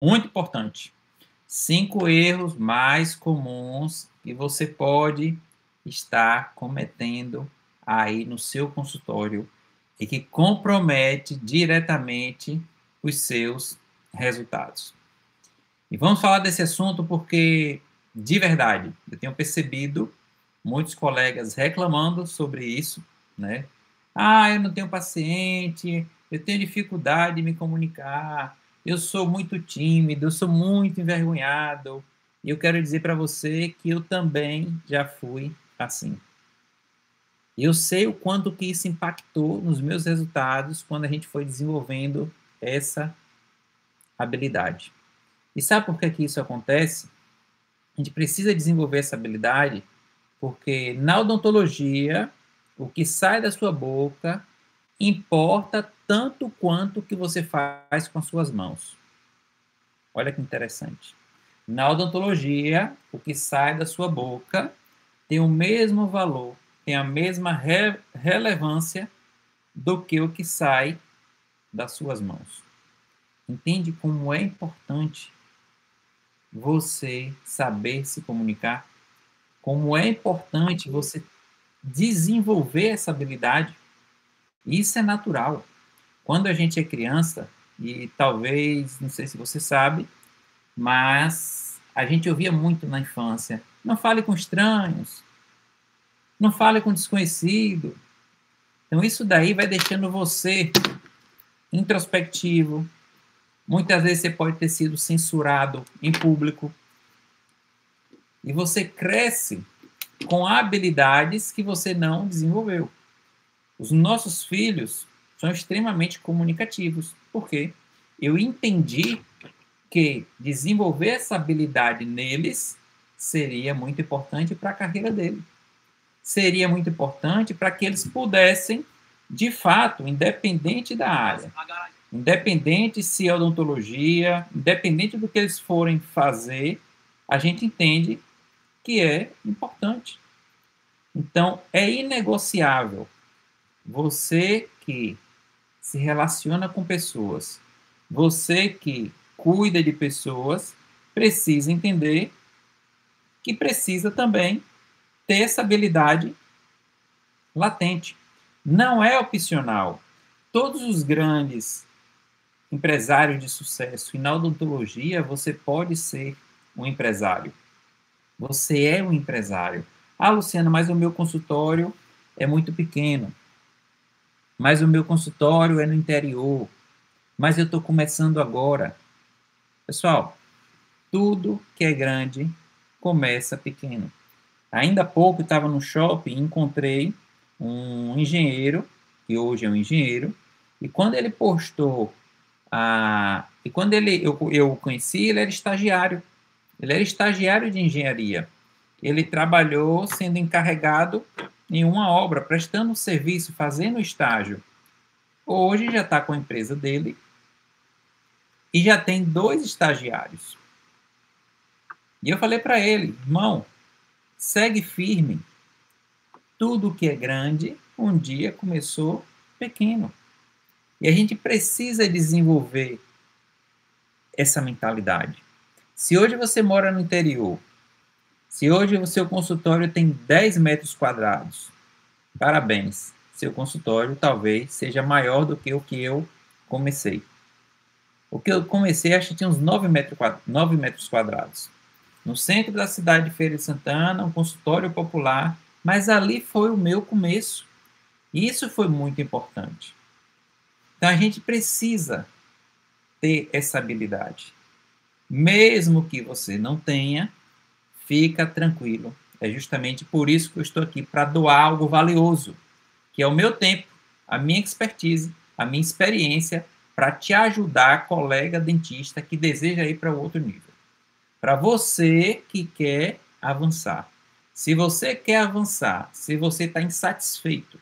Muito importante. 5 erros mais comuns que você pode estar cometendo aí no seu consultório e que compromete diretamente os seus resultados. E vamos falar desse assunto porque, de verdade, eu tenho percebido muitos colegas reclamando sobre isso, né? Ah, eu não tenho paciente, eu tenho dificuldade de me comunicar, eu sou muito tímido, eu sou muito envergonhado. E eu quero dizer para você que eu também já fui assim. E eu sei o quanto que isso impactou nos meus resultados quando a gente foi desenvolvendo essa habilidade. E sabe por que isso acontece? A gente precisa desenvolver essa habilidade porque na odontologia, o que sai da sua boca importa tanto quanto o que você faz com as suas mãos. Olha que interessante. Na odontologia, o que sai da sua boca tem o mesmo valor, tem a mesma relevância do que o que sai das suas mãos. Entende como é importante você saber se comunicar? Como é importante você desenvolver essa habilidade? Isso é natural. Quando a gente é criança, e talvez, não sei se você sabe, mas a gente ouvia muito na infância: não fale com estranhos, não fale com desconhecido. Então, isso daí vai deixando você introspectivo. Muitas vezes você pode ter sido censurado em público. E você cresce com habilidades que você não desenvolveu. Os nossos filhos são extremamente comunicativos. Por quê? Eu entendi que desenvolver essa habilidade neles seria muito importante para a carreira dele. Seria muito importante para que eles pudessem, de fato, independente da área, independente se é odontologia, independente do que eles forem fazer, a gente entende que é importante. Então, é inegociável. Você que se relaciona com pessoas, você que cuida de pessoas, precisa entender que precisa também ter essa habilidade latente. Não é opcional. Todos os grandes empresários de sucesso, e na odontologia você pode ser um empresário. Você é um empresário. Ah, Luciana, mas o meu consultório é muito pequeno. Mas o meu consultório é no interior. Mas eu estou começando agora. Pessoal, tudo que é grande começa pequeno. Ainda há pouco eu estava no shopping e encontrei um engenheiro, que hoje é um engenheiro, e quando ele postou e quando eu o conheci, ele era estagiário. Ele era estagiário de engenharia. Ele trabalhou sendo encarregado em uma obra, prestando serviço, fazendo estágio. Hoje já está com a empresa dele e já tem 2 estagiários. E eu falei para ele: irmão, segue firme. Tudo que é grande, um dia começou pequeno. E a gente precisa desenvolver essa mentalidade. Se hoje você mora no interior, se hoje o seu consultório tem 10 metros quadrados, parabéns. Seu consultório talvez seja maior do que o que eu comecei. O que eu comecei, acho que tinha uns 9 metros quadrados. No centro da cidade de Feira de Santana, um consultório popular, mas ali foi o meu começo. E isso foi muito importante. Então a gente precisa ter essa habilidade. Mesmo que você não tenha, fica tranquilo. É justamente por isso que eu estou aqui, para doar algo valioso, que é o meu tempo, a minha expertise, a minha experiência, para te ajudar, colega dentista que deseja ir para outro nível. Para você que quer avançar. Se você quer avançar, se você está insatisfeito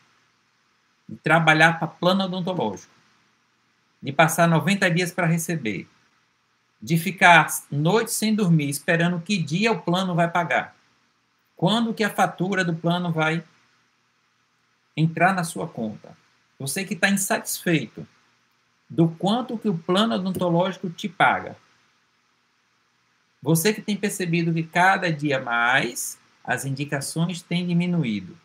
de trabalhar para plano odontológico, de passar 90 dias para receber, de ficar noites sem dormir, esperando que dia o plano vai pagar, quando que a fatura do plano vai entrar na sua conta. Você que está insatisfeito do quanto que o plano odontológico te paga, Você que tem percebido que cada dia mais as indicações têm diminuído.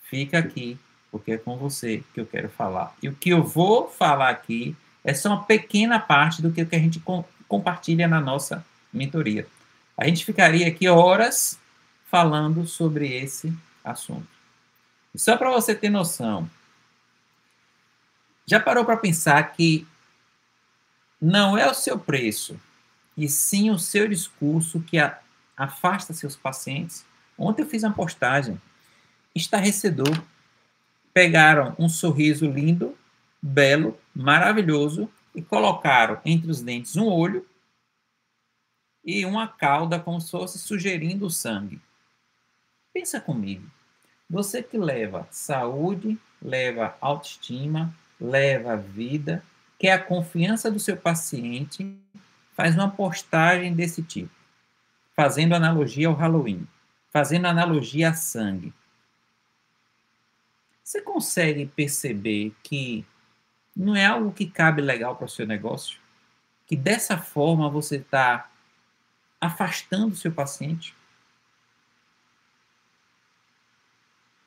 Fica aqui, porque é com você que eu quero falar. E o que eu vou falar aqui é só uma pequena parte do que a gente compartilha na nossa mentoria. A gente ficaria aqui horas falando sobre esse assunto. E só para você ter noção, já parou para pensar que não é o seu preço, e sim o seu discurso que afasta seus pacientes? Ontem eu fiz uma postagem estarrecedor. Pegaram um sorriso lindo, belo, maravilhoso e colocaram entre os dentes um olho e uma cauda como se fosse sugerindo o sangue. Pensa comigo. Você que leva saúde, leva autoestima, leva vida, quer a confiança do seu paciente, faz uma postagem desse tipo, fazendo analogia ao Halloween, fazendo analogia a sangue. Você consegue perceber que não é algo que cabe legal para o seu negócio? Que dessa forma você está afastando o seu paciente?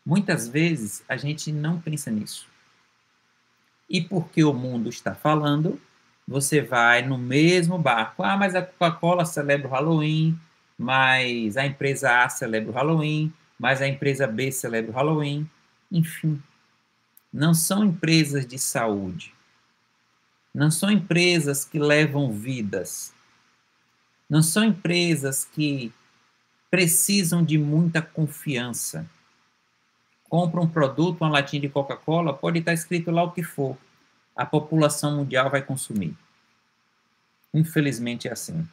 Muitas vezes a gente não pensa nisso. E porque o mundo está falando, você vai no mesmo barco. Ah, mas a Coca-Cola celebra o Halloween, mas a empresa A celebra o Halloween, mas a empresa B celebra o Halloween. Enfim, não são empresas de saúde. Não são empresas que levam vidas. Não são empresas que precisam de muita confiança. Compra um produto, uma latinha de Coca-Cola, pode estar escrito lá o que for. A população mundial vai consumir. Infelizmente é assim.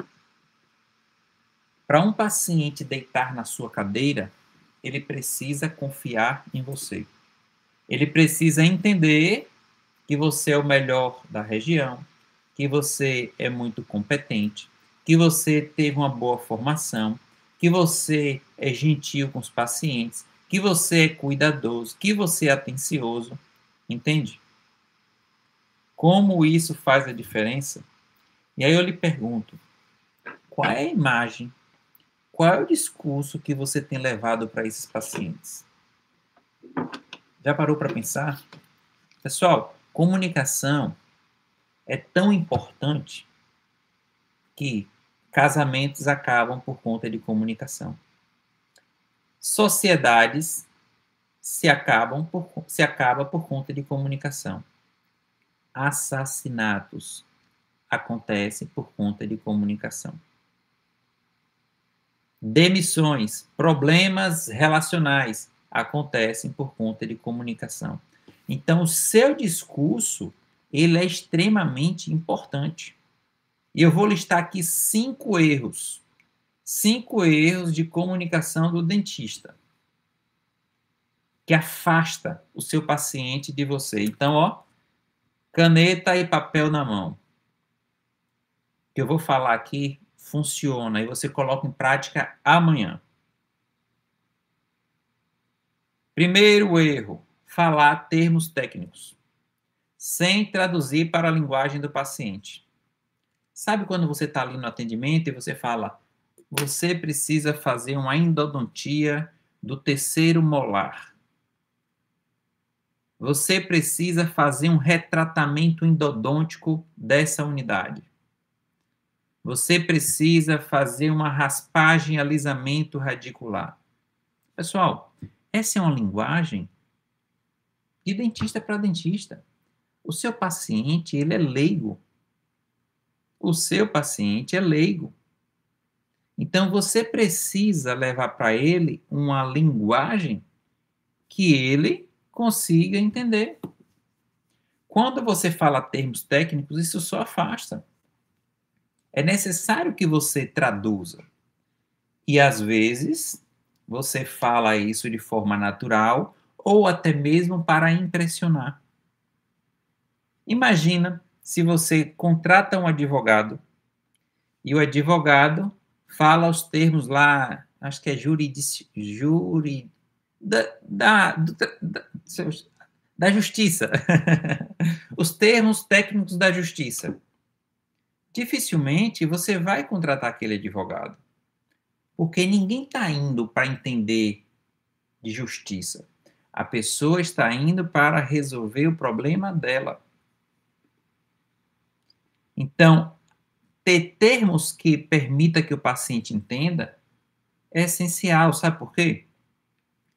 Para um paciente deitar na sua cadeira, ele precisa confiar em você. Ele precisa entender que você é o melhor da região, que você é muito competente, que você teve uma boa formação, que você é gentil com os pacientes, que você é cuidadoso, que você é atencioso. Entende? Como isso faz a diferença? E aí eu lhe pergunto, qual é a imagem, qual é o discurso que você tem levado para esses pacientes? Já parou para pensar? Pessoal, comunicação é tão importante que casamentos acabam por conta de comunicação. Sociedades se acabam por conta de comunicação. Assassinatos acontecem por conta de comunicação. Demissões, problemas relacionais acontecem por conta de comunicação. Então, o seu discurso, ele é extremamente importante. E eu vou listar aqui 5 erros. 5 erros de comunicação do dentista que afasta o seu paciente de você. Então, ó, caneta e papel na mão. O que eu vou falar aqui funciona e você coloca em prática amanhã. Primeiro erro, falar termos técnicos, sem traduzir para a linguagem do paciente. Sabe quando você está ali no atendimento e você fala, você precisa fazer uma endodontia do terceiro molar. Você precisa fazer um retratamento endodôntico dessa unidade. Você precisa fazer uma raspagem e alisamento radicular. Pessoal, essa é uma linguagem de dentista para dentista. O seu paciente, ele é leigo. O seu paciente é leigo. Então, você precisa levar para ele uma linguagem que ele consiga entender. Quando você fala termos técnicos, isso só afasta. É necessário que você traduza. E, às vezes, você fala isso de forma natural ou até mesmo para impressionar. Imagina se você contrata um advogado e o advogado fala os termos lá, acho que é da justiça. Os termos técnicos da justiça. dificilmente você vai contratar aquele advogado. Porque ninguém está indo para entender de justiça. A pessoa está indo para resolver o problema dela. Então, ter termos que permita que o paciente entenda é essencial. Sabe por quê?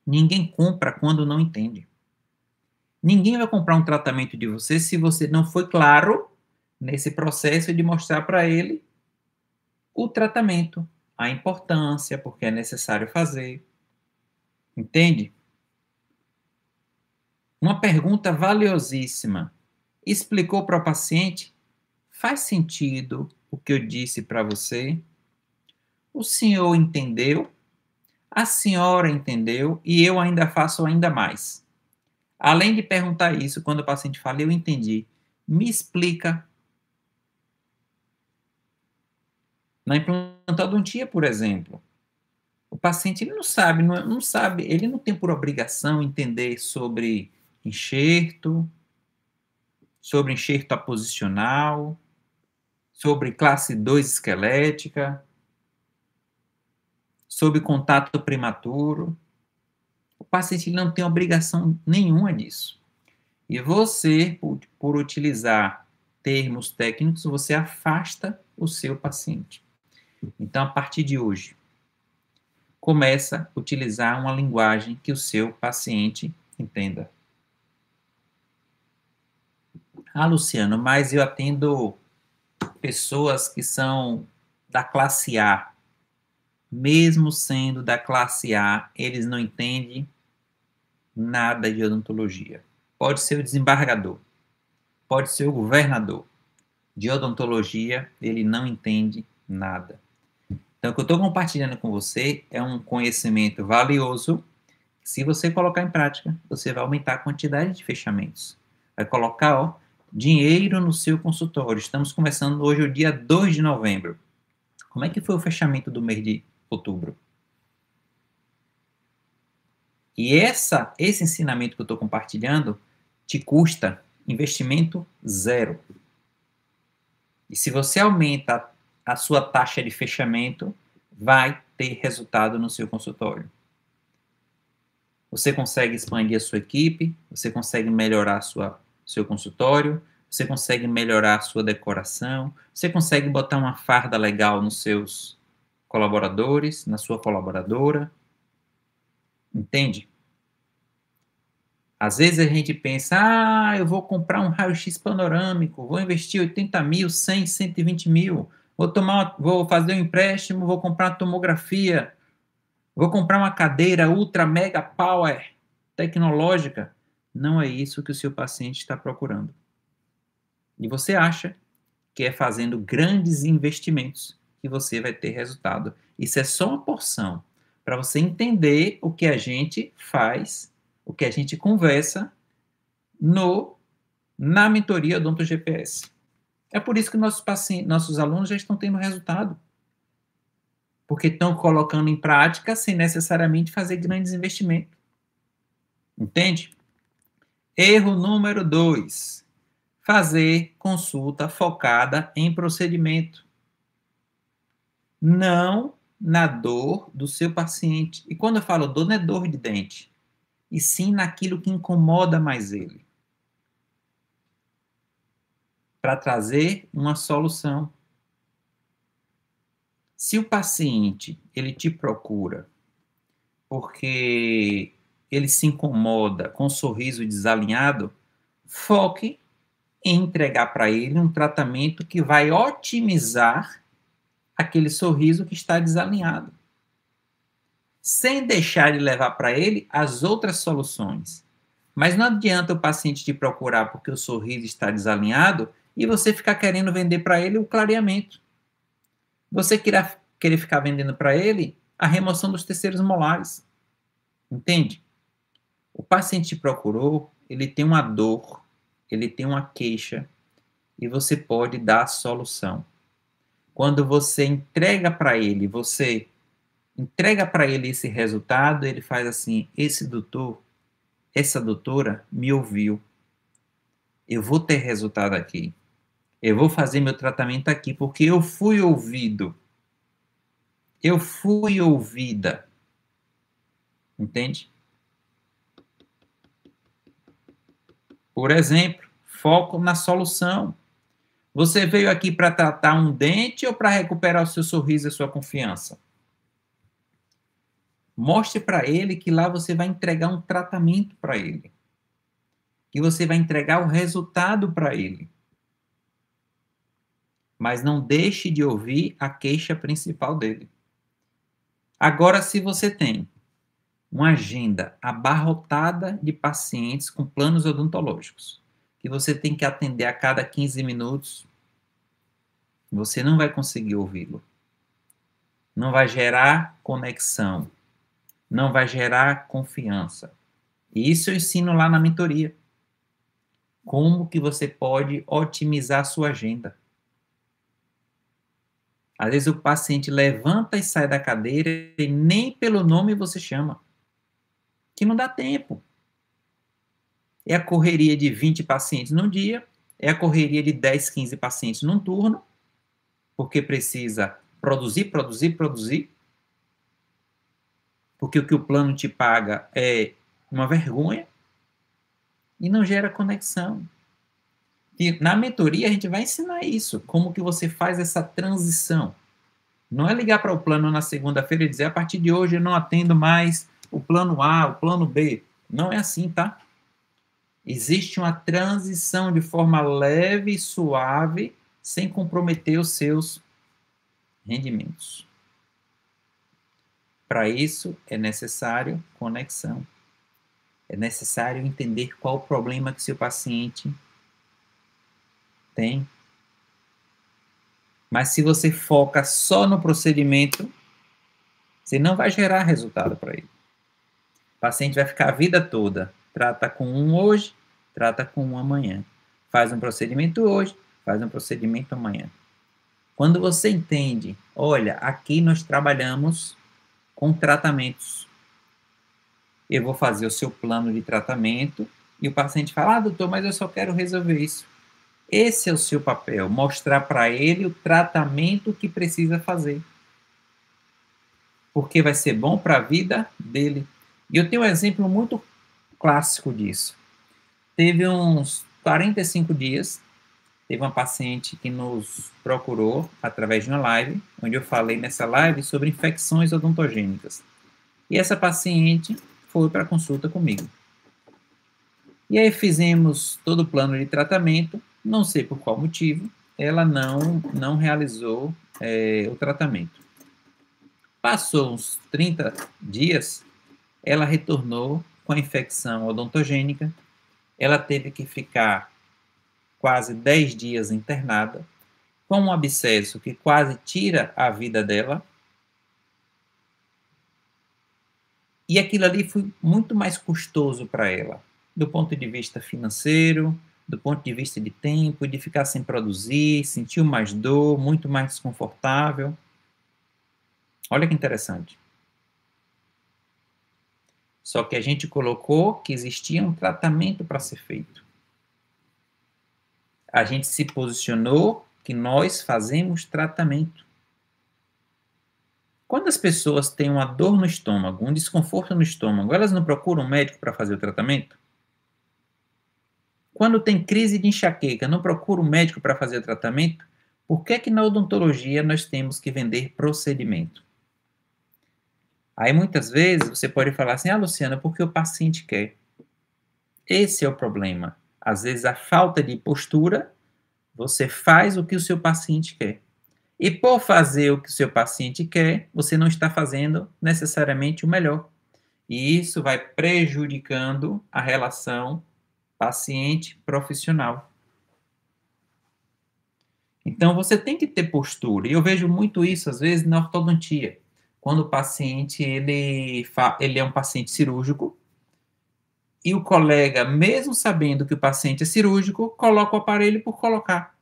Ninguém compra quando não entende. Ninguém vai comprar um tratamento de você se você não foi claro nesse processo de mostrar para ele o tratamento, a importância, porque é necessário fazer. Entende? Uma pergunta valiosíssima. Explicou para o paciente? Faz sentido o que eu disse para você? O senhor entendeu? A senhora entendeu? E eu ainda faço ainda mais. Além de perguntar isso, quando o paciente fala, eu entendi, me explica. Na implantodontia, por exemplo, o paciente ele não sabe, ele não tem por obrigação entender sobre enxerto aposicional, sobre classe 2 esquelética, sobre contato prematuro. O paciente não tem obrigação nenhuma disso. E você, por utilizar termos técnicos, você afasta o seu paciente. Então, a partir de hoje, começa a utilizar uma linguagem que o seu paciente entenda. Ah, Luciano, mas eu atendo pessoas que são da classe A. Mesmo sendo da classe A, eles não entendem nada de odontologia. Pode ser o desembargador, pode ser o governador. De odontologia, ele não entende nada. Então, o que eu estou compartilhando com você é um conhecimento valioso. Se você colocar em prática, você vai aumentar a quantidade de fechamentos. Vai colocar dinheiro no seu consultório. Estamos começando hoje o dia 2 de novembro. Como é que foi o fechamento do mês de outubro? E esse ensinamento que eu estou compartilhando te custa investimento zero. E se você aumenta a sua taxa de fechamento, vai ter resultado no seu consultório. Você consegue expandir a sua equipe, você consegue melhorar seu consultório, você consegue melhorar a sua decoração, você consegue botar uma farda legal nos seus colaboradores, na sua colaboradora. Entende? Às vezes a gente pensa, eu vou comprar um raio-x panorâmico, vou investir 80 mil, 100, 120 mil, vou fazer um empréstimo, vou comprar uma tomografia, vou comprar uma cadeira ultra mega power tecnológica. Não é isso que o seu paciente está procurando. E você acha que é fazendo grandes investimentos que você vai ter resultado. Isso é só uma porção para você entender o que a gente faz, o que a gente conversa na mentoria Odonto GPS. É por isso que nossos alunos já estão tendo resultado. Porque estão colocando em prática sem necessariamente fazer grandes investimentos. Entende? Erro número 2. Fazer consulta focada em procedimento. Não na dor do seu paciente. E quando eu falo dor, não é dor de dente, e sim naquilo que incomoda mais ele. Para trazer uma solução. Se o paciente ele te procura porque ele se incomoda com um sorriso desalinhado, foque em entregar para ele um tratamento que vai otimizar aquele sorriso que está desalinhado, sem deixar de levar para ele as outras soluções. Mas não adianta o paciente te procurar porque o sorriso está desalinhado e você ficar querendo vender para ele o clareamento. Você querer ficar vendendo para ele a remoção dos terceiros molares. Entende? O paciente te procurou, ele tem uma dor, ele tem uma queixa, e você pode dar a solução. Quando você entrega para ele esse resultado, ele faz assim, esse doutor, essa doutora me ouviu. Eu vou ter resultado aqui. Eu vou fazer meu tratamento aqui porque eu fui ouvido. Eu fui ouvida. Entende? Por exemplo, foco na solução. Você veio aqui para tratar um dente ou para recuperar o seu sorriso e a sua confiança? Mostre para ele que lá você vai entregar um tratamento para ele. Que você vai entregar o resultado para ele. Mas não deixe de ouvir a queixa principal dele. Agora, se você tem uma agenda abarrotada de pacientes com planos odontológicos, que você tem que atender a cada 15 minutos, você não vai conseguir ouvi-lo. Não vai gerar conexão. Não vai gerar confiança. E isso eu ensino lá na mentoria. Como que você pode otimizar a sua agenda. Às vezes o paciente levanta e sai da cadeira e nem pelo nome você chama. Que não dá tempo. É a correria de 20 pacientes num dia, é a correria de 10, 15 pacientes num turno, porque precisa produzir, porque o que o plano te paga é uma vergonha e não gera conexão. E na mentoria a gente vai ensinar isso, como que você faz essa transição. Não é ligar para o plano na segunda-feira e dizer, a partir de hoje eu não atendo mais o plano A, o plano B. Não é assim, tá? Existe uma transição de forma leve e suave, sem comprometer os seus rendimentos. Para isso, é necessário conexão. É necessário entender qual o problema que seu paciente tem. Mas se você foca só no procedimento, você não vai gerar resultado para ele. O paciente vai ficar a vida toda. Trata com um hoje, trata com um amanhã. Faz um procedimento hoje, faz um procedimento amanhã. Quando você entende, olha, aqui nós trabalhamos com tratamentos. Eu vou fazer o seu plano de tratamento e o paciente fala, doutor, mas eu só quero resolver isso. Esse é o seu papel, mostrar para ele o tratamento que precisa fazer. Porque vai ser bom para a vida dele. E eu tenho um exemplo muito clássico disso. Teve uns 45 dias, teve uma paciente que nos procurou através de uma live, onde eu falei nessa live sobre infecções odontogênicas. E essa paciente foi para consulta comigo. E aí fizemos todo o plano de tratamento, não sei por qual motivo, ela não realizou o tratamento. Passou uns 30 dias, ela retornou com a infecção odontogênica, ela teve que ficar quase 10 dias internada, com um abscesso que quase tira a vida dela. E aquilo ali foi muito mais custoso para ela, do ponto de vista financeiro, do ponto de vista de tempo, de ficar sem produzir, sentiu mais dor, muito mais desconfortável. Olha que interessante. Só que a gente colocou que existia um tratamento para ser feito. A gente se posicionou que nós fazemos tratamento. Quando as pessoas têm uma dor no estômago, um desconforto no estômago, elas não procuram um médico para fazer o tratamento? Quando tem crise de enxaqueca, não procura um médico para fazer o tratamento? Por que é que na odontologia nós temos que vender procedimento? Aí muitas vezes você pode falar assim, Luciana, porque o paciente quer. Esse é o problema. Às vezes a falta de postura, você faz o que o seu paciente quer. E por fazer o que o seu paciente quer, você não está fazendo necessariamente o melhor. E isso vai prejudicando a relação paciente-profissional. Então, você tem que ter postura. E eu vejo muito isso, às vezes, na ortodontia. Quando o paciente ele é um paciente cirúrgico, e o colega, mesmo sabendo que o paciente é cirúrgico, coloca o aparelho por colocar.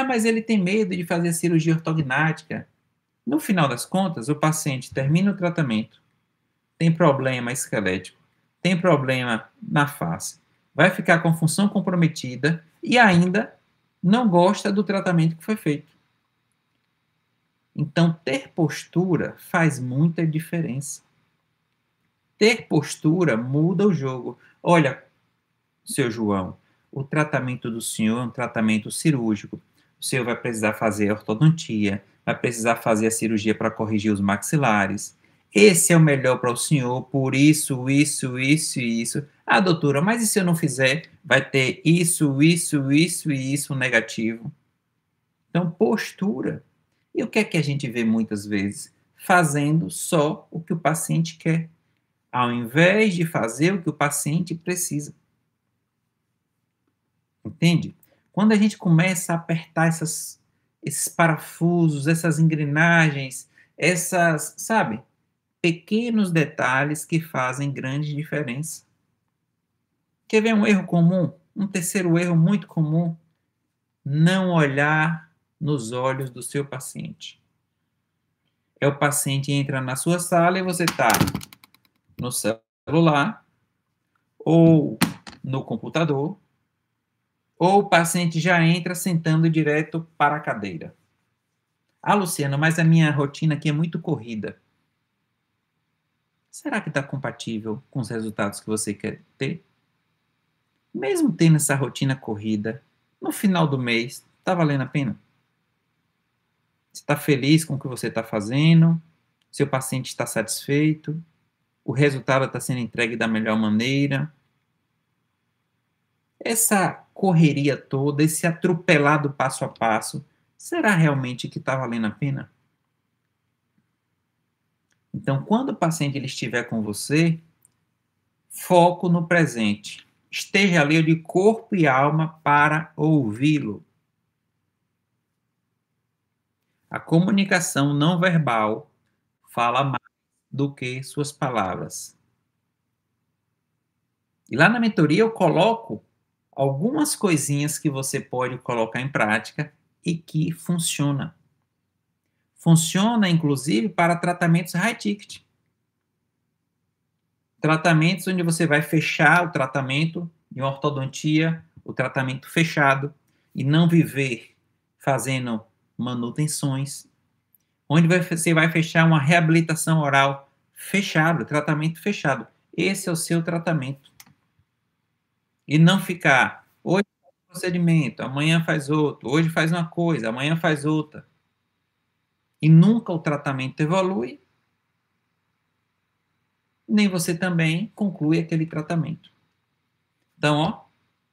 Mas ele tem medo de fazer cirurgia ortognática. No final das contas, o paciente termina o tratamento, tem problema esquelético, tem problema na face, vai ficar com função comprometida e ainda não gosta do tratamento que foi feito. Então, ter postura faz muita diferença. Ter postura muda o jogo. Olha, seu João, o tratamento do senhor é um tratamento cirúrgico. O senhor vai precisar fazer ortodontia, vai precisar fazer a cirurgia para corrigir os maxilares. Esse é o melhor para o senhor, por isso, isso, isso e isso. Ah, doutora, mas e se eu não fizer? Vai ter isso, isso, isso e isso negativo. Então, postura. E o que é que a gente vê muitas vezes? Fazendo só o que o paciente quer, ao invés de fazer o que o paciente precisa. Entende? Quando a gente começa a apertar esses parafusos, essas engrenagens, sabe, pequenos detalhes que fazem grande diferença. Quer ver um erro comum? Um terceiro erro muito comum? Não olhar nos olhos do seu paciente. O paciente entra na sua sala e você está no celular ou no computador, ou o paciente já entra sentando direto para a cadeira. Ah, Luciano, mas a minha rotina aqui é muito corrida. Será que está compatível com os resultados que você quer ter? Mesmo tendo essa rotina corrida, no final do mês, está valendo a pena? Você está feliz com o que você está fazendo? Seu paciente está satisfeito? O resultado está sendo entregue da melhor maneira? Essa correria toda, esse atropelado passo a passo, será realmente que está valendo a pena? Então, quando o paciente ele estiver com você, foco no presente. Esteja ali de corpo e alma para ouvi-lo. A comunicação não verbal fala mais do que suas palavras. E lá na mentoria eu coloco algumas coisinhas que você pode colocar em prática e que funciona. Funciona, inclusive, para tratamentos high ticket. Tratamentos onde você vai fechar o tratamento de uma ortodontia, o tratamento fechado, e não viver fazendo manutenções. Onde você vai fechar uma reabilitação oral fechado, tratamento fechado. Esse é o seu tratamento. E não ficar, hoje faz um procedimento, amanhã faz outro, hoje faz uma coisa, amanhã faz outra. E nunca o tratamento evolui, nem você também conclui aquele tratamento. Então, ó,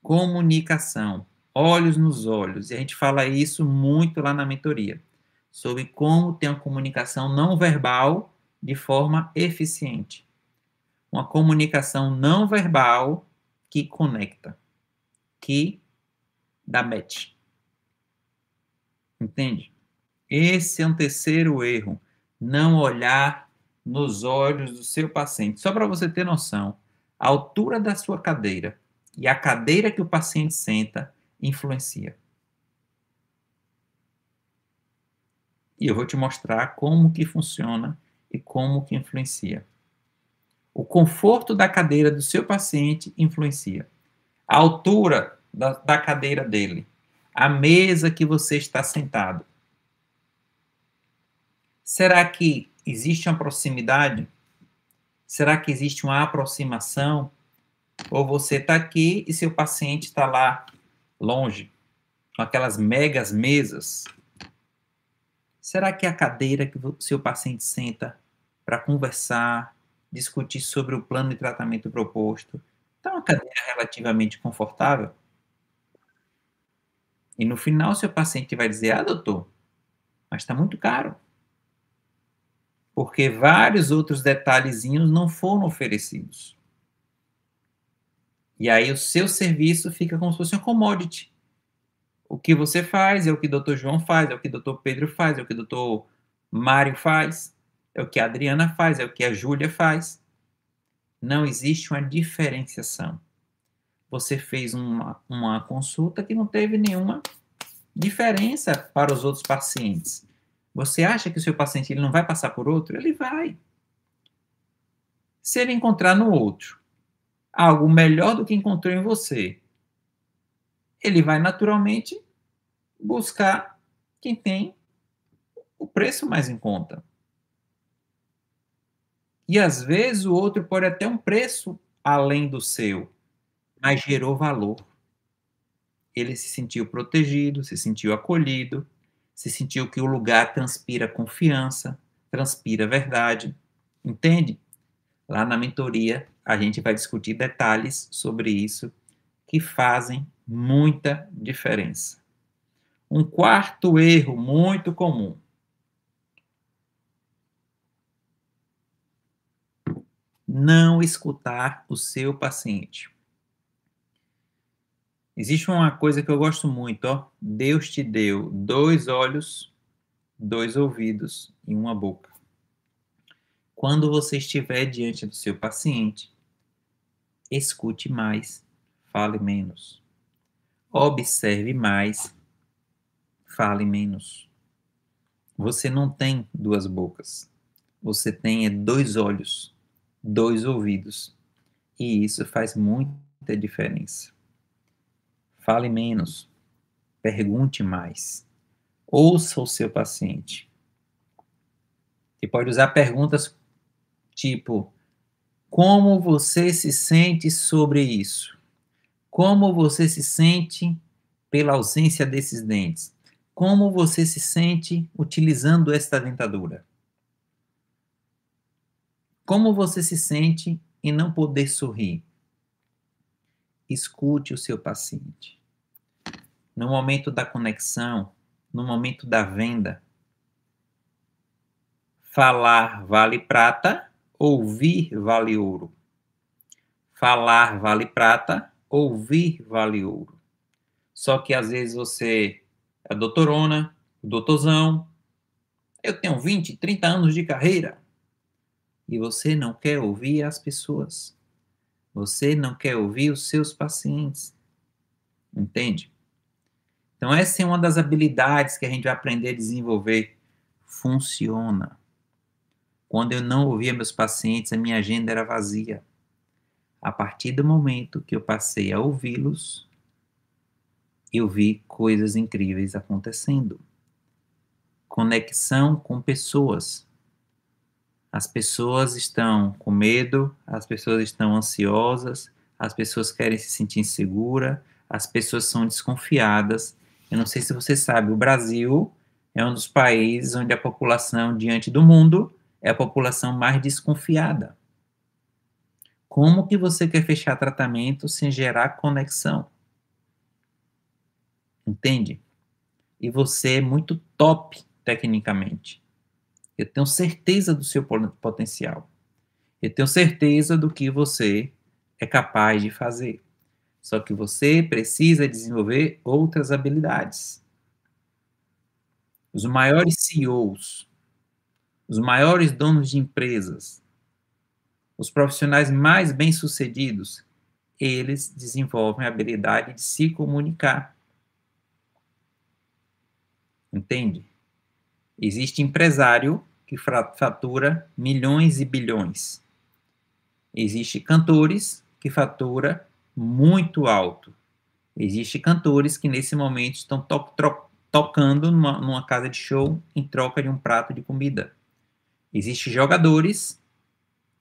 comunicação, olhos nos olhos. E a gente fala isso muito lá na mentoria, sobre como ter uma comunicação não verbal de forma eficiente. Uma comunicação não verbal que conecta, que dá match. Entende? Esse é um terceiro erro. Não olhar nos olhos do seu paciente. Só para você ter noção, a altura da sua cadeira e a cadeira que o paciente senta influencia. E eu vou te mostrar como que funciona e como que influencia. O conforto da cadeira do seu paciente influencia. A altura da cadeira dele. A mesa que você está sentado. Será que existe uma proximidade? Será que existe uma aproximação? Ou você está aqui e seu paciente está lá longe, com aquelas megas mesas? Será que a cadeira que o seu paciente senta para conversar, discutir sobre o plano de tratamento proposto, está uma cadeira relativamente confortável? E no final, seu paciente vai dizer: ah, doutor, mas está muito caro. Porque vários outros detalhezinhos não foram oferecidos. E aí o seu serviço fica como se fosse uma commodity. O que você faz é o que o Dr. João faz, é o que o Dr. Pedro faz, é o que o Dr. Mário faz, é o que a Adriana faz, é o que a Júlia faz. Não existe uma diferenciação. Você fez uma consulta que não teve nenhuma diferença para os outros pacientes. Você acha que o seu paciente ele não vai passar por outro? Ele vai. Se ele encontrar no outro algo melhor do que encontrou em você, ele vai naturalmente buscar quem tem o preço mais em conta. E às vezes o outro pode até um preço além do seu, mas gerou valor. Ele se sentiu protegido, se sentiu acolhido, se sentiu que o lugar transpira confiança, transpira verdade, entende? Lá na mentoria, a gente vai discutir detalhes sobre isso que fazem muita diferença. Um quarto erro muito comum: não escutar o seu paciente. Existe uma coisa que eu gosto muito, ó. Deus te deu 2 olhos, 2 ouvidos e uma boca. Quando você estiver diante do seu paciente, escute mais, fale menos. Observe mais, fale menos. Você não tem 2 bocas. Você tem 2 olhos, 2 ouvidos. E isso faz muita diferença. Fale menos, pergunte mais. Ouça o seu paciente. Você pode usar perguntas tipo: como você se sente sobre isso? Como você se sente pela ausência desses dentes? Como você se sente utilizando esta dentadura? Como você se sente em não poder sorrir? Escute o seu paciente. No momento da conexão, no momento da venda, falar vale prata, ouvir vale ouro. Falar vale prata, ouvir vale ouro. Só que às vezes você é doutorona, doutorzão, eu tenho 20, 30 anos de carreira, e você não quer ouvir as pessoas. Você não quer ouvir os seus pacientes. Entende? Então essa é uma das habilidades que a gente vai aprender a desenvolver. Funciona. Quando eu não ouvia meus pacientes, a minha agenda era vazia. A partir do momento que eu passei a ouvi-los, eu vi coisas incríveis acontecendo. Conexão com pessoas. As pessoas estão com medo, as pessoas estão ansiosas, as pessoas querem se sentir inseguras, as pessoas são desconfiadas. Eu não sei se você sabe, o Brasil é um dos países onde a população, diante do mundo, é a população mais desconfiada. Como que você quer fechar tratamento sem gerar conexão? Entende? E você é muito top tecnicamente. Eu tenho certeza do seu potencial. Eu tenho certeza do que você é capaz de fazer. Só que você precisa desenvolver outras habilidades. Os maiores CEOs, os maiores donos de empresas, os profissionais mais bem-sucedidos, eles desenvolvem a habilidade de se comunicar. Entende? Existe empresário que fatura milhões e bilhões. Existe cantores que fatura muito alto. Existem cantores que nesse momento estão tocando numa casa de show em troca de um prato de comida. Existem jogadores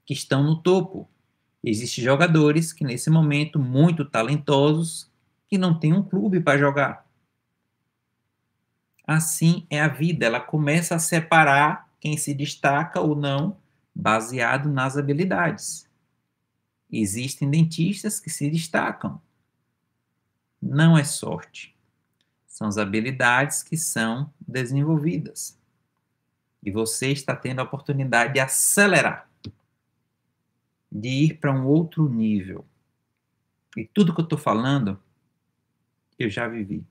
que estão no topo. Existem jogadores que nesse momento muito talentosos que não têm um clube para jogar. Assim é a vida, ela começa a separar quem se destaca ou não baseado nas habilidades. Existem dentistas que se destacam. Não é sorte. São as habilidades que são desenvolvidas. E você está tendo a oportunidade de acelerar, de ir para um outro nível. E tudo que eu estou falando, eu já vivi.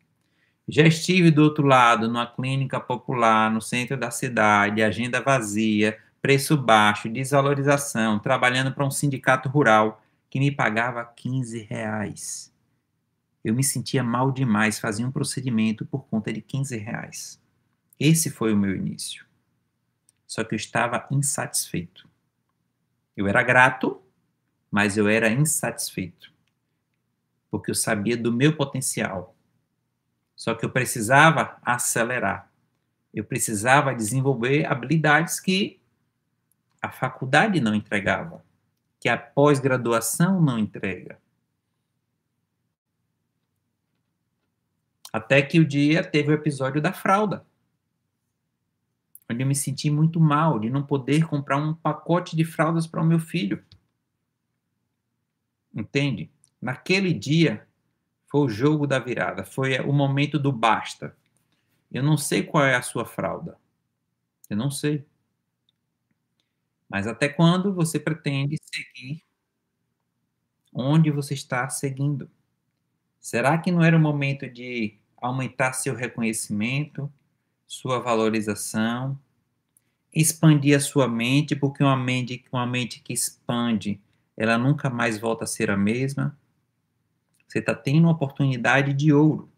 Já estive do outro lado, numa clínica popular, no centro da cidade, agenda vazia, preço baixo, desvalorização, trabalhando para um sindicato rural que me pagava R$ 15. Eu me sentia mal demais, fazia um procedimento por conta de R$ 15. Esse foi o meu início. Só que eu estava insatisfeito. Eu era grato, mas eu era insatisfeito. Porque eu sabia do meu potencial. Só que eu precisava acelerar. Eu precisava desenvolver habilidades que a faculdade não entregava, que a pós-graduação não entrega. Até que o dia teve o episódio da fralda, onde eu me senti muito mal de não poder comprar um pacote de fraldas para o meu filho. Entende? Naquele dia foi o jogo da virada, foi o momento do basta. Eu não sei qual é a sua fralda. Eu não sei. Mas até quando você pretende seguir onde você está seguindo? Será que não era o momento de aumentar seu reconhecimento, sua valorização, expandir a sua mente, porque uma mente que expande, ela nunca mais volta a ser a mesma? Você está tendo uma oportunidade de ouro,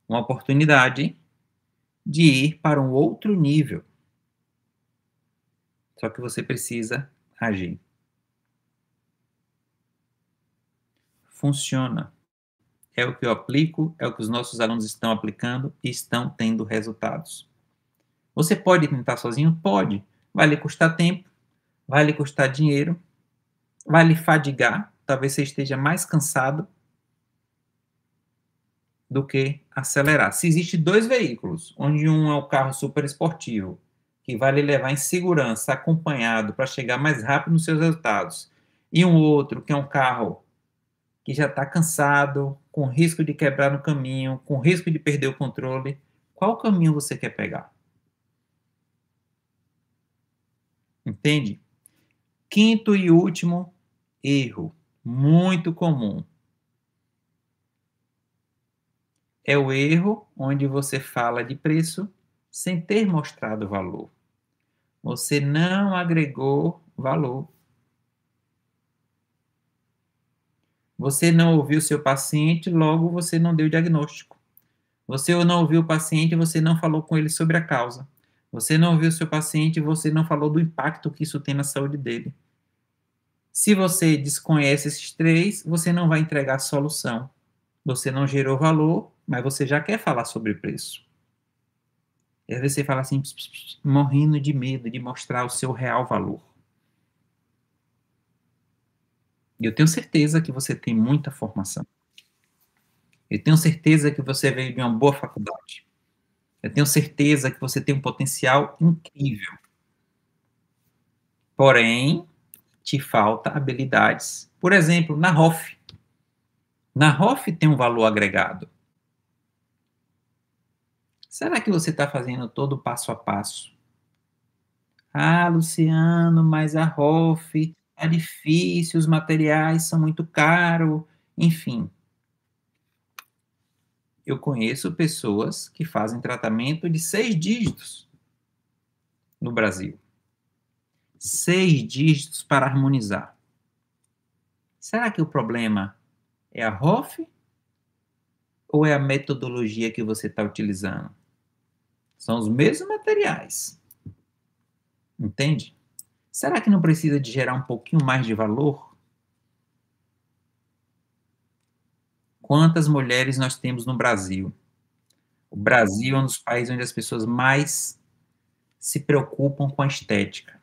uma oportunidade de ir para um outro nível. Só que você precisa agir. Funciona. É o que eu aplico, é o que os nossos alunos estão aplicando e estão tendo resultados. Você pode tentar sozinho? Pode. Vai lhe custar tempo, vai lhe custar dinheiro, vai lhe fadigar, talvez você esteja mais cansado do que acelerar. Se existem dois veículos, onde um é o carro super esportivo, que vai lhe levar em segurança, acompanhado, para chegar mais rápido nos seus resultados, e um outro, que é um carro que já está cansado, com risco de quebrar no caminho, com risco de perder o controle, qual caminho você quer pegar? Entende? Quinto e último erro, muito comum. É o erro onde você fala de preço sem ter mostrado valor. Você não agregou valor. Você não ouviu seu paciente, logo você não deu diagnóstico. Você não ouviu o paciente, você não falou com ele sobre a causa. Você não ouviu seu paciente, você não falou do impacto que isso tem na saúde dele. Se você desconhece esses três, você não vai entregar solução. Você não gerou valor, mas você já quer falar sobre preço. E às vezes você fala assim, morrendo de medo de mostrar o seu real valor. E eu tenho certeza que você tem muita formação. Eu tenho certeza que você veio de uma boa faculdade. Eu tenho certeza que você tem um potencial incrível. Porém, te falta habilidades. Por exemplo, na ROF. Na ROF tem um valor agregado. Será que você está fazendo todo o passo a passo? Ah, Luciano, mas a ROF é difícil, os materiais são muito caros, enfim. Eu conheço pessoas que fazem tratamento de 6 dígitos no Brasil. 6 dígitos para harmonizar. Será que o problema é a ROF ou é a metodologia que você está utilizando? São os mesmos materiais. Entende? Será que não precisa de gerar um pouquinho mais de valor? Quantas mulheres nós temos no Brasil? O Brasil é um dos países onde as pessoas mais se preocupam com a estética.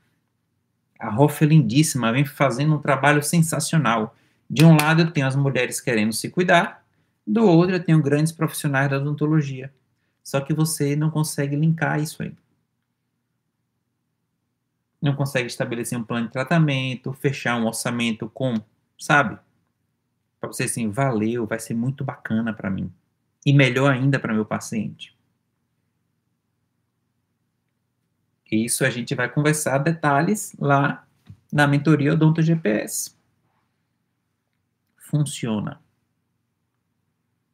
A ROF é lindíssima, vem fazendo um trabalho sensacional. De um lado, eu tenho as mulheres querendo se cuidar, do outro, eu tenho grandes profissionais da odontologia. Só que você não consegue linkar isso aí. Não consegue estabelecer um plano de tratamento, fechar um orçamento com, sabe? Para você assim, valeu, vai ser muito bacana para mim. E melhor ainda para meu paciente. Isso a gente vai conversar detalhes lá na mentoria Odonto GPS. Funciona.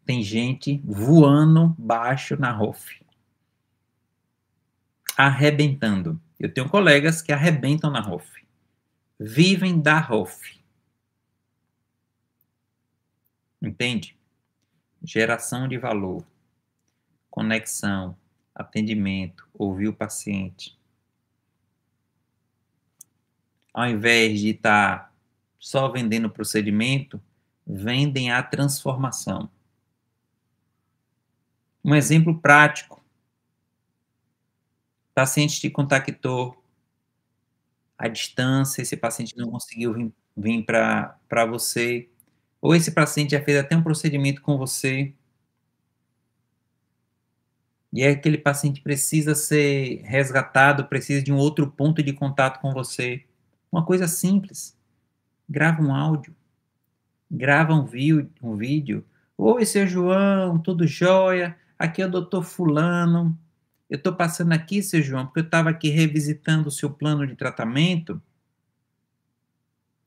Tem gente voando baixo na ROF. Arrebentando. Eu tenho colegas que arrebentam na ROF. Vivem da ROF. Entende? Geração de valor, conexão, atendimento, ouvir o paciente. Ao invés de estar só vendendo o procedimento, vendem a transformação. Um exemplo prático. O paciente te contactou à distância, esse paciente não conseguiu vir para você, ou esse paciente já fez até um procedimento com você, e aí aquele paciente precisa ser resgatado, precisa de um outro ponto de contato com você. Uma coisa simples. Grava um áudio, grava um vídeo. Oi, seu João, tudo jóia? Aqui é o doutor fulano. Eu estou passando aqui, seu João, porque eu estava aqui revisitando o seu plano de tratamento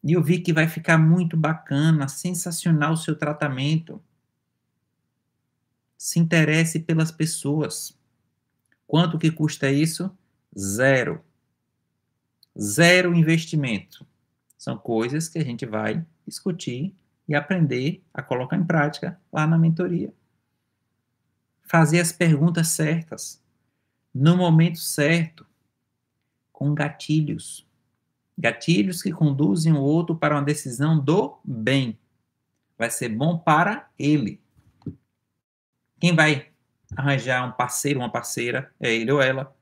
e eu vi que vai ficar muito bacana, sensacional o seu tratamento. Se interesse pelas pessoas. Quanto que custa isso? Zero. Zero investimento. São coisas que a gente vai discutir e aprender a colocar em prática lá na mentoria. Fazer as perguntas certas, no momento certo, com gatilhos. Gatilhos que conduzem o outro para uma decisão do bem. Vai ser bom para ele. Quem vai arranjar um parceiro, uma parceira, é ele ou ela.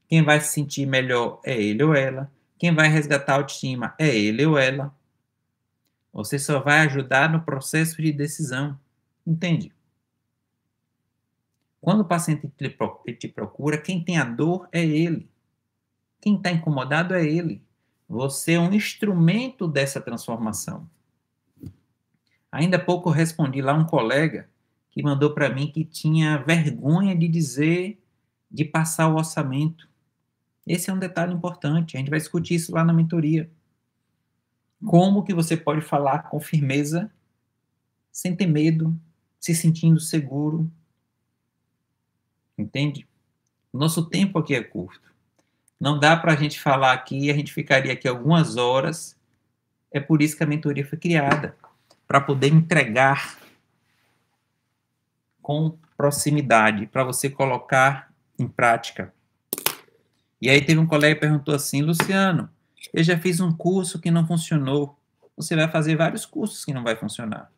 Quem vai se sentir melhor é ele ou ela. Quem vai resgatar a autoestima é ele ou ela. Você só vai ajudar no processo de decisão. Entende? Quando o paciente te procura, quem tem a dor é ele. Quem está incomodado é ele. Você é um instrumento dessa transformação. Ainda há pouco eu respondi lá um colega que mandou para mim que tinha vergonha de dizer, de passar o orçamento. Esse é um detalhe importante. A gente vai discutir isso lá na mentoria. Como que você pode falar com firmeza, sem ter medo, se sentindo seguro. Entende? Nosso tempo aqui é curto. Não dá para a gente falar aqui, a gente ficaria aqui algumas horas. É por isso que a mentoria foi criada, para poder entregar com proximidade, para você colocar em prática. E aí teve um colega que perguntou assim, Luciano, eu já fiz um curso que não funcionou. Você vai fazer vários cursos que não vai funcionar.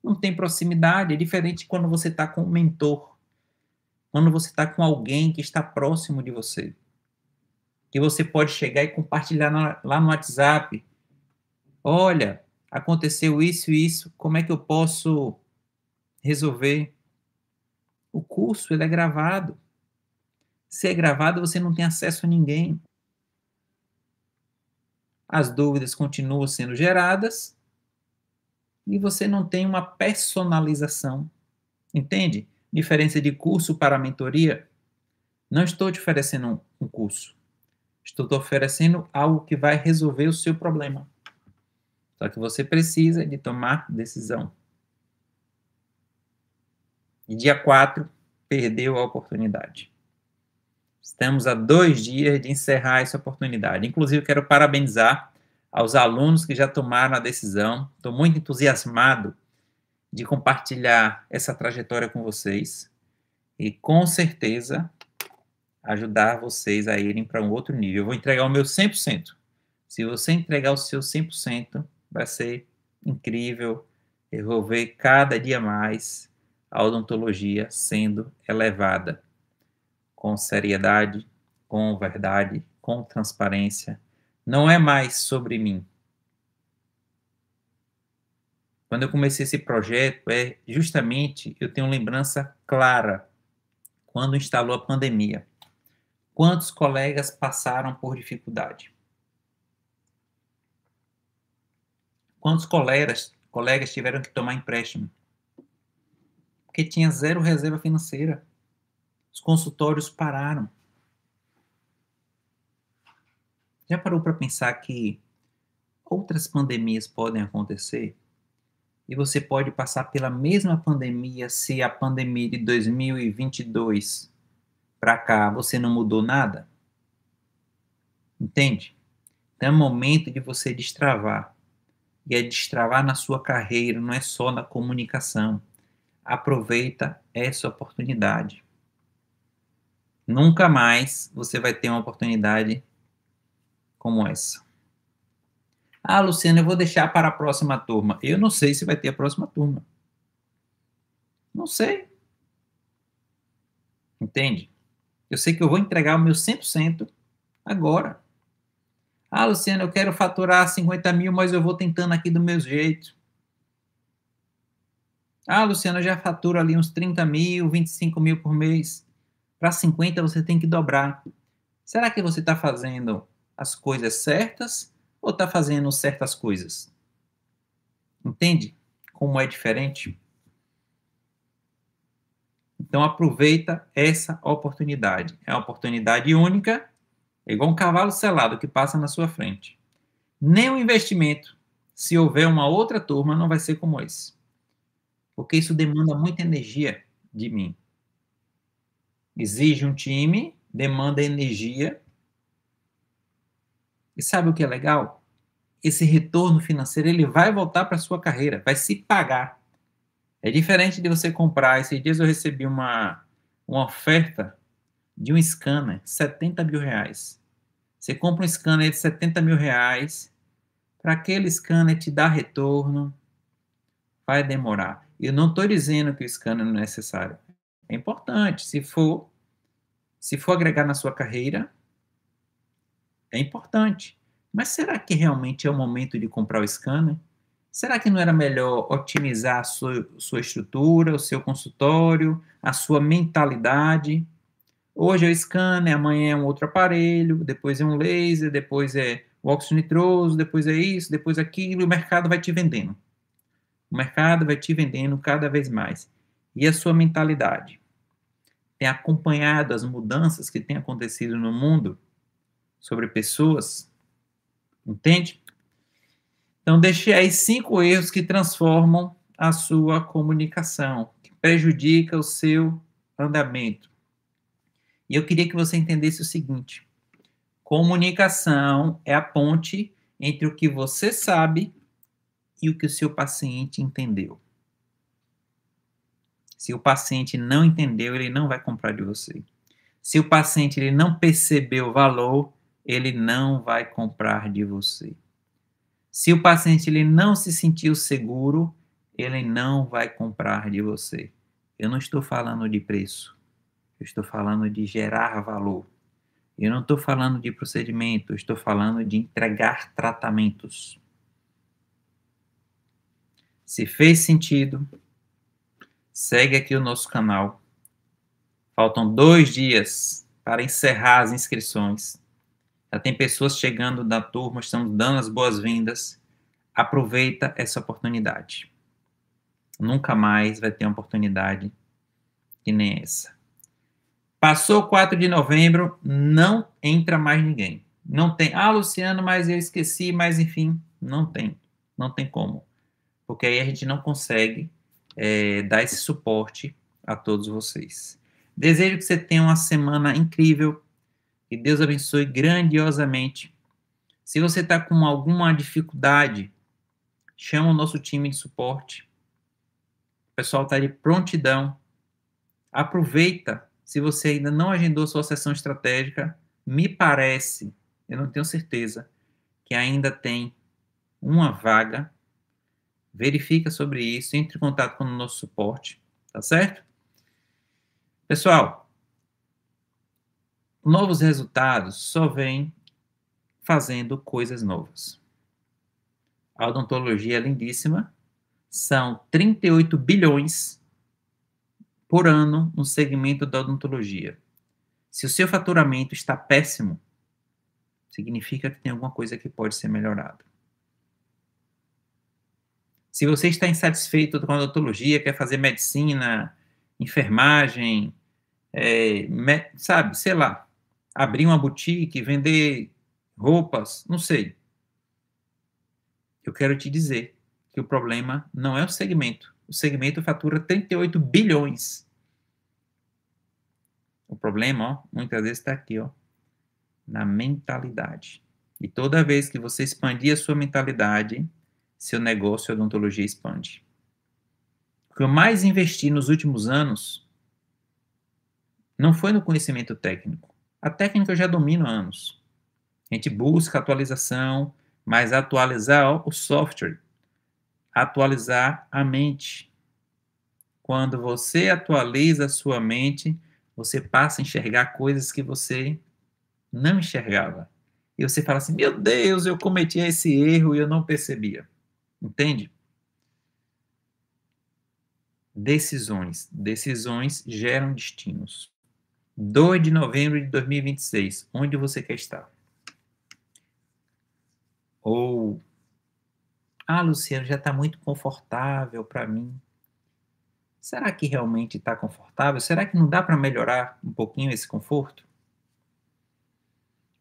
Não tem proximidade, é diferente quando você está com um mentor, quando você está com alguém que está próximo de você, que você pode chegar e compartilhar lá no WhatsApp. Olha, aconteceu isso e isso, como é que eu posso resolver? O curso, ele é gravado. Se é gravado, você não tem acesso a ninguém. As dúvidas continuam sendo geradas e você não tem uma personalização. Entende? Diferença de curso para mentoria. Não estou te oferecendo um curso. Estou te oferecendo algo que vai resolver o seu problema. Só que você precisa de tomar decisão. E dia 4, perdeu a oportunidade. Estamos a 2 dias de encerrar essa oportunidade. Inclusive, quero parabenizar aos alunos que já tomaram a decisão. Estou muito entusiasmado de compartilhar essa trajetória com vocês e, com certeza, ajudar vocês a irem para um outro nível. Eu vou entregar o meu 100%. Se você entregar o seu 100%, vai ser incrível. Eu vou ver cada dia mais a odontologia sendo elevada com seriedade, com verdade, com transparência. Não é mais sobre mim. Quando eu comecei esse projeto, justamente, eu tenho lembrança clara, quando instalou a pandemia. Quantos colegas passaram por dificuldade? Quantos colegas tiveram que tomar empréstimo? Porque tinha zero reserva financeira. Os consultórios pararam. Já parou para pensar que outras pandemias podem acontecer? E você pode passar pela mesma pandemia se a pandemia de 2022 para cá você não mudou nada? Entende? Então é momento de você destravar. E é destravar na sua carreira, não é só na comunicação. Aproveita essa oportunidade. Nunca mais você vai ter uma oportunidade como essa. Ah, Luciano, eu vou deixar para a próxima turma. Eu não sei se vai ter a próxima turma. Não sei. Entende? Eu sei que eu vou entregar o meu 100% agora. Ah, Luciano, eu quero faturar 50 mil, mas eu vou tentando aqui do meu jeito. Ah, Luciano, eu já faturo ali uns 30 mil, 25 mil por mês. Para 50 você tem que dobrar. Será que você está fazendo as coisas certas ou está fazendo certas coisas? Entende como é diferente? Então aproveita essa oportunidade. É uma oportunidade única, é igual um cavalo selado que passa na sua frente. Nem o investimento, se houver uma outra turma, não vai ser como esse. Porque isso demanda muita energia de mim. Exige um time, demanda energia. E sabe o que é legal? Esse retorno financeiro ele vai voltar para a sua carreira, vai se pagar. É diferente de você comprar. Esses dias eu recebi uma oferta de um scanner, 70 mil reais. Você compra um scanner de 70 mil reais, para aquele scanner te dar retorno, vai demorar. Eu não estou dizendo que o scanner não é necessário. É importante. Se for agregar na sua carreira, é importante. Mas será que realmente é o momento de comprar o scanner? Será que não era melhor otimizar a sua estrutura, o seu consultório, a sua mentalidade? Hoje é o scanner, amanhã é um outro aparelho, depois é um laser, depois é o óxido nitroso, depois é isso, depois aquilo, e o mercado vai te vendendo. O mercado vai te vendendo cada vez mais. E a sua mentalidade? Tem acompanhado as mudanças que têm acontecido no mundo sobre pessoas? Entende? Então, deixei aí 5 erros que transformam a sua comunicação, que prejudica o seu andamento. E eu queria que você entendesse o seguinte: comunicação é a ponte entre o que você sabe e o que o seu paciente entendeu. Se o paciente não entendeu, ele não vai comprar de você. Se o paciente ele não percebeu o valor, ele não vai comprar de você. Se o paciente ele não se sentiu seguro, ele não vai comprar de você. Eu não estou falando de preço, eu estou falando de gerar valor. Eu não estou falando de procedimento, eu estou falando de entregar tratamentos. Se fez sentido, segue aqui o nosso canal. Faltam 2 dias para encerrar as inscrições. Já tem pessoas chegando da turma, estamos dando as boas-vindas. Aproveita essa oportunidade. Nunca mais vai ter uma oportunidade que nem essa. Passou 4 de novembro, não entra mais ninguém. Não tem. Ah, Luciano, mas eu esqueci, mas enfim, não tem. Não tem como. Porque aí a gente não consegue dar esse suporte a todos vocês. Desejo que você tenha uma semana incrível. Que Deus abençoe grandiosamente. Se você está com alguma dificuldade, chama o nosso time de suporte. O pessoal está de prontidão. Aproveita. Se você ainda não agendou sua sessão estratégica, me parece, eu não tenho certeza, que ainda tem uma vaga. Verifica sobre isso, entre em contato com o nosso suporte, tá certo? Pessoal, novos resultados só vêm fazendo coisas novas. A odontologia é lindíssima, são 38 bilhões por ano no segmento da odontologia. Se o seu faturamento está péssimo, significa que tem alguma coisa que pode ser melhorada. Se você está insatisfeito com a odontologia, quer fazer medicina, enfermagem, sabe, sei lá, abrir uma boutique, vender roupas, não sei. Eu quero te dizer que o problema não é o segmento. O segmento fatura 38 bilhões. O problema, ó, muitas vezes está aqui, ó, na mentalidade. E toda vez que você expandir a sua mentalidade, seu negócio de odontologia expande. O que eu mais investi nos últimos anos não foi no conhecimento técnico. A técnica eu já domino há anos. A gente busca atualização, mas atualizar o software, atualizar a mente. Quando você atualiza a sua mente, você passa a enxergar coisas que você não enxergava. E você fala assim, meu Deus, eu cometi esse erro e eu não percebia. Entende? Decisões. Decisões geram destinos. 2 de novembro de 2026. Onde você quer estar? Ou, Luciano, já está muito confortável para mim. Será que realmente está confortável? Será que não dá para melhorar um pouquinho esse conforto?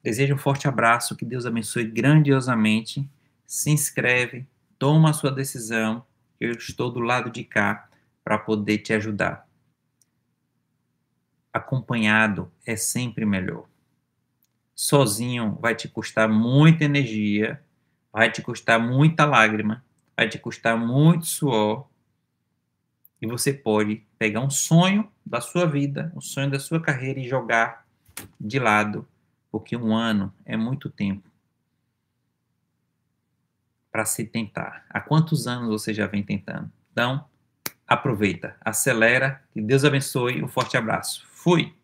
Desejo um forte abraço, que Deus abençoe grandiosamente. Se inscreve, toma a sua decisão. Eu estou do lado de cá para poder te ajudar. Acompanhado é sempre melhor. Sozinho vai te custar muita energia, vai te custar muita lágrima, vai te custar muito suor. E você pode pegar um sonho da sua vida, um sonho da sua carreira e jogar de lado, porque 1 ano é muito tempo para se tentar. Há quantos anos você já vem tentando? Então, aproveita, acelera, que Deus abençoe, um forte abraço. Fui!